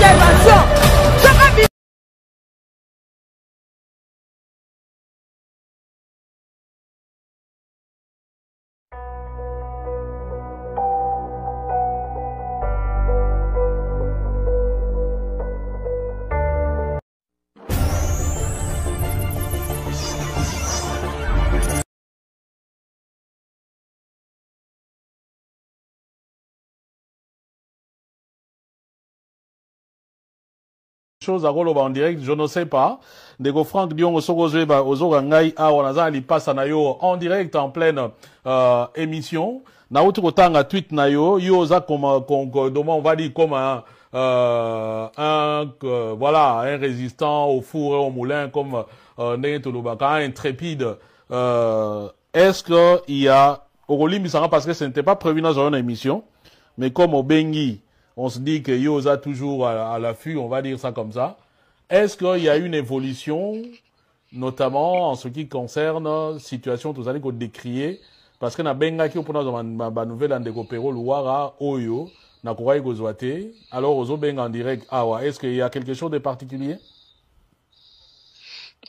intervention. Chose à Roloba en direct, je ne sais pas. Ndeko Frank Dion Osogozueba Ozogangai Awana li passe en direct en pleine émission. Naotu Kotanga tweet nayo yoza comme on va dire comme voilà un résistant au four et au moulin comme Neyetolobaka, intrépide. Est-ce que il y a Oroli Misara parce que ce n'était pas prévu dans une émission, mais comme au Bengi on se dit que Yosa toujours à l'affût, on va dire ça comme ça. Est-ce qu'il y a une évolution, notamment en ce qui concerne la situation, tout ça, qu'on décrié, parce que na benga qui pour ma nouvelle en décopéro Louara Oyo, na Kouraï Gozouate, alors aux benga en direct, est-ce qu'il y a quelque chose de particulier?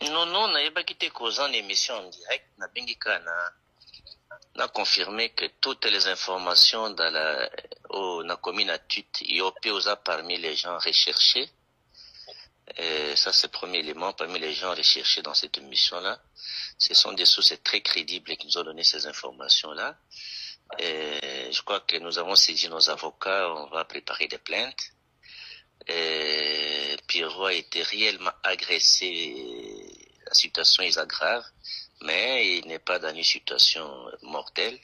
Non, on n'a pas quitté causant l'émission en direct, na bengi kana. On a confirmé que toutes les informations dans la commune à Tut, Yopeosa parmi les gens recherchés. Ça, c'est le premier élément. Parmi les gens recherchés dans cette émission-là, ce sont des sources très crédibles qui nous ont donné ces informations-là. Je crois que nous avons saisi nos avocats, on va préparer des plaintes. Pierrot a été réellement agressé. La situation est grave. Mais il n'est pas dans une situation mortelle.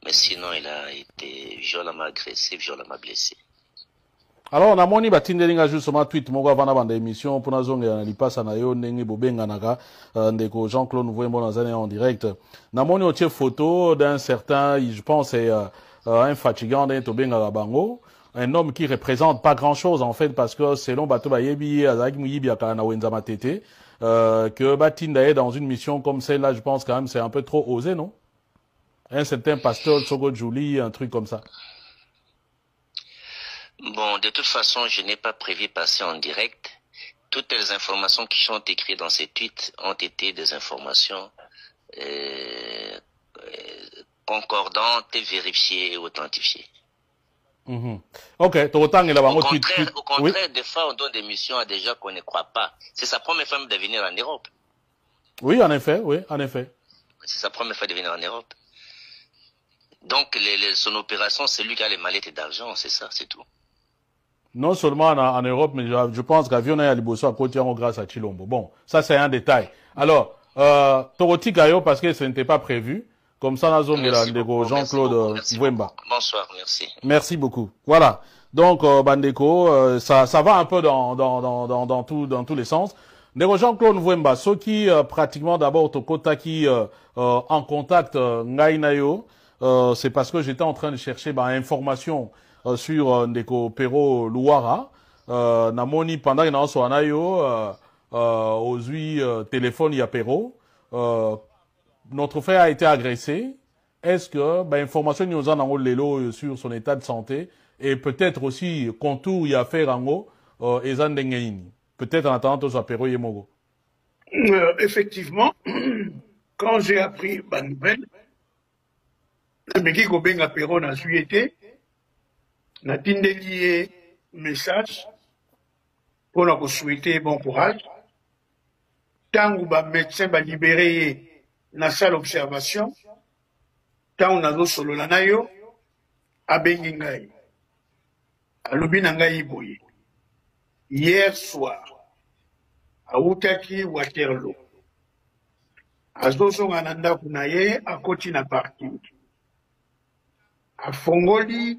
Mais sinon, il a été violemment agressé, violemment blessé. Alors, on a moni batindelinga justement tweet moko avant avant d'émission pour nazonga na lipasa na yo ndenge bobenga naka ndeko Jean-Claude Mvouembo nazane en direct. Na moni otie photo d'un certain, je pense c'est un fatigant d'un tobenga bango. Un homme qui représente pas grand chose en fait parce que selon Bato Bayebi Azaki Muyibi Akana na Wenzama Tete que Batinda est dans une mission comme celle-là, je pense quand même c'est un peu trop osé, non? Un certain pasteur Tsogo Julie, un truc comme ça. Bon, de toute façon, je n'ai pas prévu passer en direct. Toutes les informations qui sont écrites dans ces tweets ont été des informations concordantes, vérifiées et authentifiées. Ok, au contraire, oui? Des fois, on donne des missions à des gens qu'on ne croit pas. C'est sa première fois de venir en Europe. Oui, en effet, oui, en effet. C'est sa première fois de venir en Europe. Donc, son opération, c'est lui qui a les mallettes d'argent, c'est ça, c'est tout. Non seulement en Europe, mais je pense qu'avion est à Liboso à côté grâce à Chilombo. Bon, ça c'est un détail. Alors, Toroti Gayo, parce que ce n'était pas prévu. Comme ça, Jean-Claude Mvouemba. Bonsoir, merci. Merci beaucoup. Voilà. Donc, Bandeko, ça va un peu dans tous les sens. Ndeko Jean-Claude Mvouemba, ceux qui pratiquement d'abord Tokota qui en contact Ngainayo, c'est parce que j'étais en train de chercher information sur Ndeko Pero Louara. Namoni pendant qu'il y a un anayo, aux téléphone il y a Pero. Notre frère a été agressé. Est-ce que information nous en avons l'élo sur son état de santé et peut-être aussi contour il y a fait rango ezandengeini. Peut-être en attendant tout ça Pero Yemogo. Effectivement, quand j'ai appris ma nouvelle, Meki Gobenga Pero n'a su été, n'a tindeli message pour nous souhaiter bon courage. Tant que le médecin va libérer na salle d'observation, tant on a l'eau solo la nayo, a bengingai, a lobinangai boye. Hier soir, à Outaki Waterloo, à Zozo Ananda Kunaye, à Kotina Parking, à Fongoli,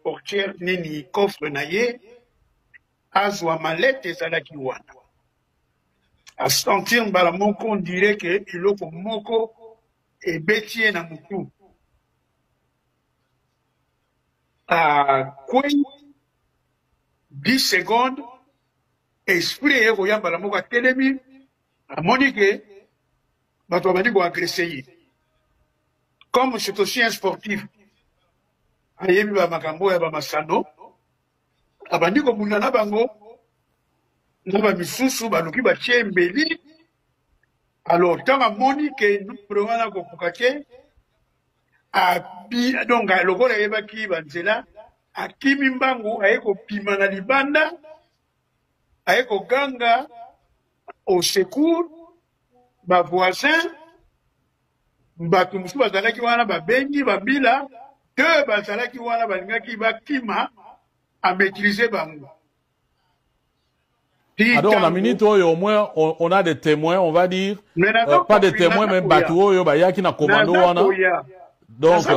portière Nini, coffre naye, à Zouamalette et Zalakiwana. À sentir Balamoko, on dirait que Iloko Moko est bêtier na Moutou. À quoi 10 secondes, esprit et Royan Balamoko a télémi, à Monique, Batouabanigo a agressé. Comme c'est aussi un sportif, à Yebi Bamakambo et Bamasano, abandi kobunda na bango na bamisusu baluki batie mbeli. Alors tant amoni ke nombre wana kokoka te donc lokola yebaki banzela akimi mbangu aye kopima na libanda aye koganga au secours bavoisin bato mosusu bazalaki wana babengi babila te bazalaki wana balingaki bakima amaîtriser bango. Alors, la minute, au moins, on a des témoins, on va dire. Pas des témoins, mais bateau, il y a qui n'a commandé. Donc,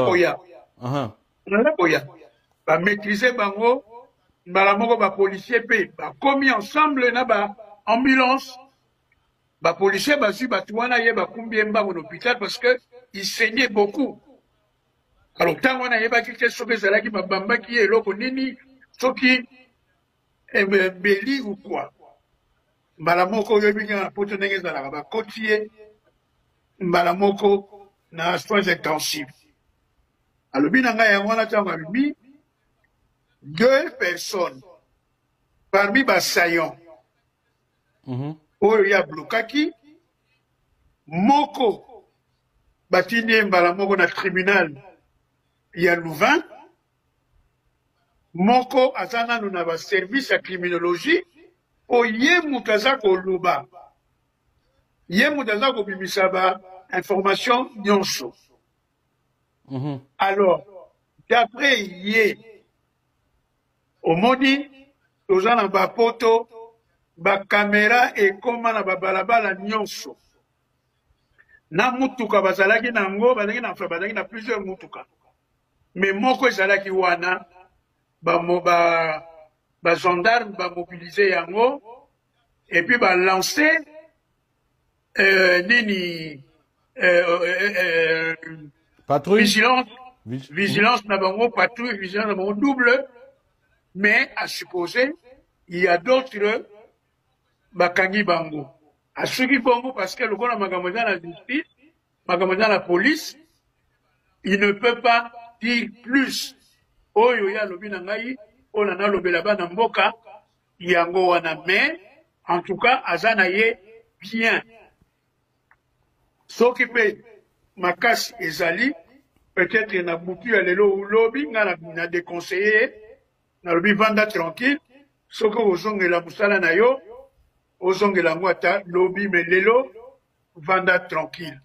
ba maîtriser bango, balamoko ba policier pe, ba commis ensemble na ba ambulance, ba policier ba su batouana ye ba combien ba au hôpital parce que il saignait beaucoup. Alors tant on a yeba ki ke sobe zalaki ba bamba ki eloko nini, soki mbeli ou quoi. Mbalamoko yobi na poto ndenge zalaka ba kotier mbalamoko na soins intensifs. Alobi na ngai yango wana tango alobi 2 personnes parmi basaillants oyo ya blokaki moko batindi mbalamoko na tribunal ya Louvain, moko aza nanu na ba service ya criminologie o ye mutaza koloba ye mutaza kobimisa ba information nyonso. Alors d'après ye omoni toza na bapoto bakamera ekoma na babalabala nyonso na mutuka bazalaki nango bazalaki na plusieurs mutuka mais moko ezalaki wana ba gendarme ba mobiliser yango et puis ba lancer nini patrouille vigilance na bango patrouille vigilance na bango double, mais à supposer il y a d'autres bakangi bango à suki bongo parce que le gouvernement makambo za la justice makambo za la police il ne peut pas dire plus. Oyo ya lobi na ngai ona na lobela bana mboka yango wana, mais en tout cas azana ye bien soki pe makasi ezali peut-être na butu ya lelo lobi nga na déconseiller na lobi vanda tranquille soki ozongela musala na yo ozongela ngo ata lobi mais lelo vanda tranquille.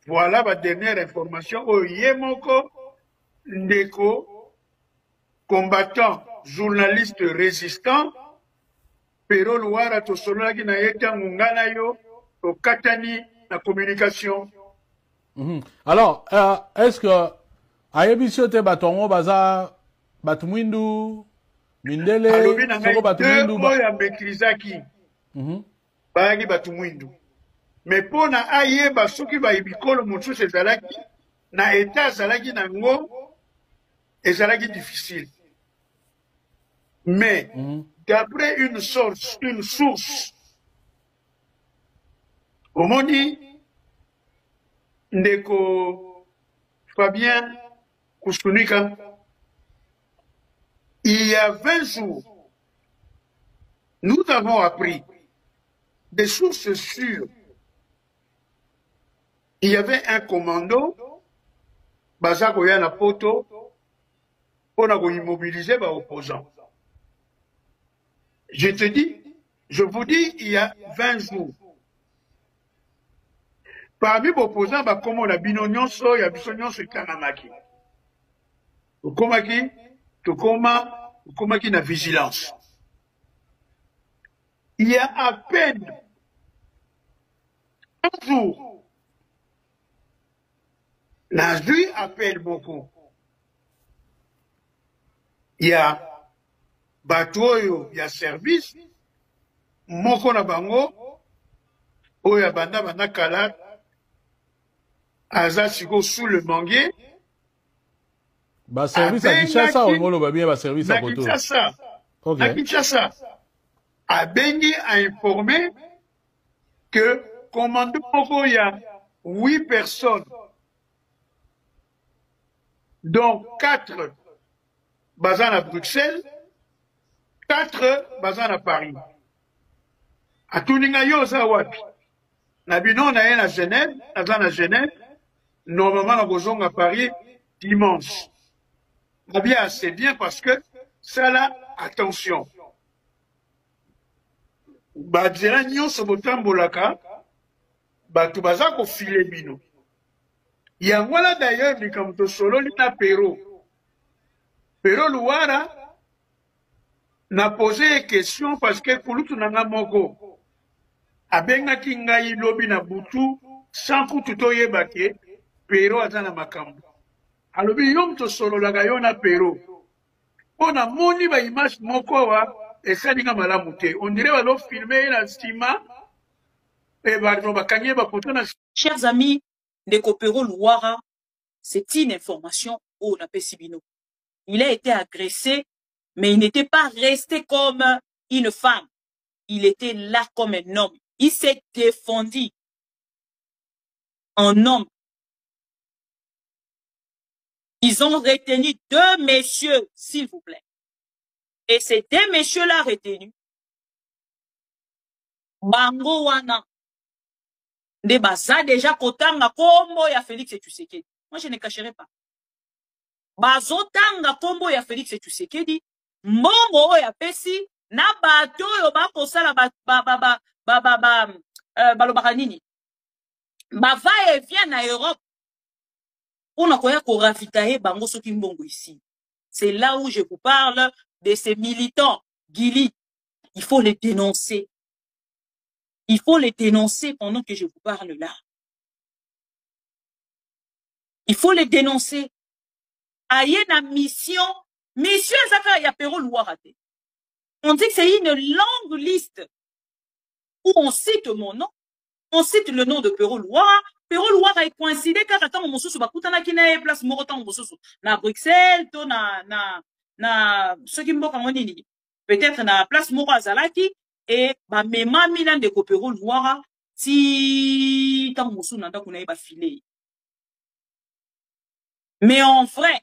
Voilà ma dernière information. Oyo ye moko ndeko combattant, journaliste résistant, pero luara to solaki na yeta ngungana yo, to katani na communication. Alors, est-ce que ayebisi te batongo baza batumuindu mindele soko batumuindu oya maîtrisaki bayaki batumuindu mais pona ayeba soki bayibikolo mosusu ezalaki na état ezalaki nango ezalaki difficile. Mais d'après une source, omoni ndeko Fabien Kusunika, il y a 20 jours, nous avons appris des sources sûres. Il y avait un commando, Bazako Yana Poto, pour immobiliser les opposants. Je vous dis, il y a 20 jours. Parmi les opposants, comme on a binonyonso, il y a binonyonso kanamaki. Tokomaki na vigilance. Il y a à peine un jour, la nuit appelle beaucoup. Il y a bateau, il y a service, moko na bango, oya banda banda kala, aza siko sous le manguier. Ba service à Kinshasa ou molo ba bien ba service à Koto. À Kinshasa. Abengi a informé que commandant moko il y a 8 personnes, dont 4 basant à Bruxelles, 4 4 baza na Paris. Atuninga yo za wapi? Na bino na ye na Genève, naza na Genève, normalement na kozonga Paris dimanche. Bien, c'est bien parce que ça là, attention. Badjera nyonso botambolaka, batu baza ko file bino. Yango là d'ailleurs likambo tosolo na Pero. Pero Luara n'a posé question parce que kulutu nanga moko abengaki ngai lobi na butu sans kutu toyebake Pero aza na makambo. Alobi yom tosololaka yo na Pero. Pona moni ba image moko wa esalinga malamu te. On dirait balo filmer na sima et barno bakanye ba photo na. Chers amis, Ndeko Pero Luara, c'est une information au Napesibino. Il a été agressé, mais il n'était pas resté comme une femme. Il était là comme un homme. Il s'est défendu en homme. Ils ont retenu 2 messieurs, s'il vous plaît. Et ces 2 messieurs-là retenus, Bango Wana, de baza déjà kotanga kombo ya Félix Tshisekedi. Moi, je ne cacherai pas. Bazotanga kombo ya Félix Tshisekedi, mbongo ya pesi, na bato yo bakosala balobaka nini. Bava et vient na Europe. On a quoi qu'on ravitailler bango soki mbongo ici. C'est là où je vous parle de ces militants. Guili, il faut les dénoncer. Il faut les dénoncer pendant que je vous parle là. Il faut les dénoncer. Aïe na mission. Mission Zaka ya Pero Luara. On dit que c'est une longue liste où on cite mon nom. On cite le nom de Pero Luara. Pero Luara est coïncidé car attends mon sous bakutana ki na place morotan mon sous na Bruxelles to na ce qui mboka monini peut-être na place moro azalaki et ba mema mina de Pero Luara si tant mon sous na ndako na ba filé. Mais en vrai,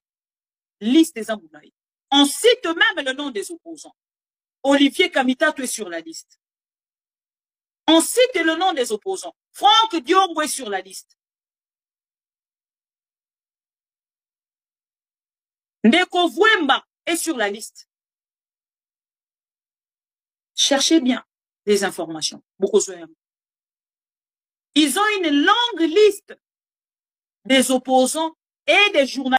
liste des Amboulaye. On cite même le nom des opposants. Olivier Kamitato est sur la liste. On cite le nom des opposants. Franck Diongo est sur la liste. Ndeko Vwemba est sur la liste. Cherchez bien les informations. Ils ont une longue liste des opposants et des journalistes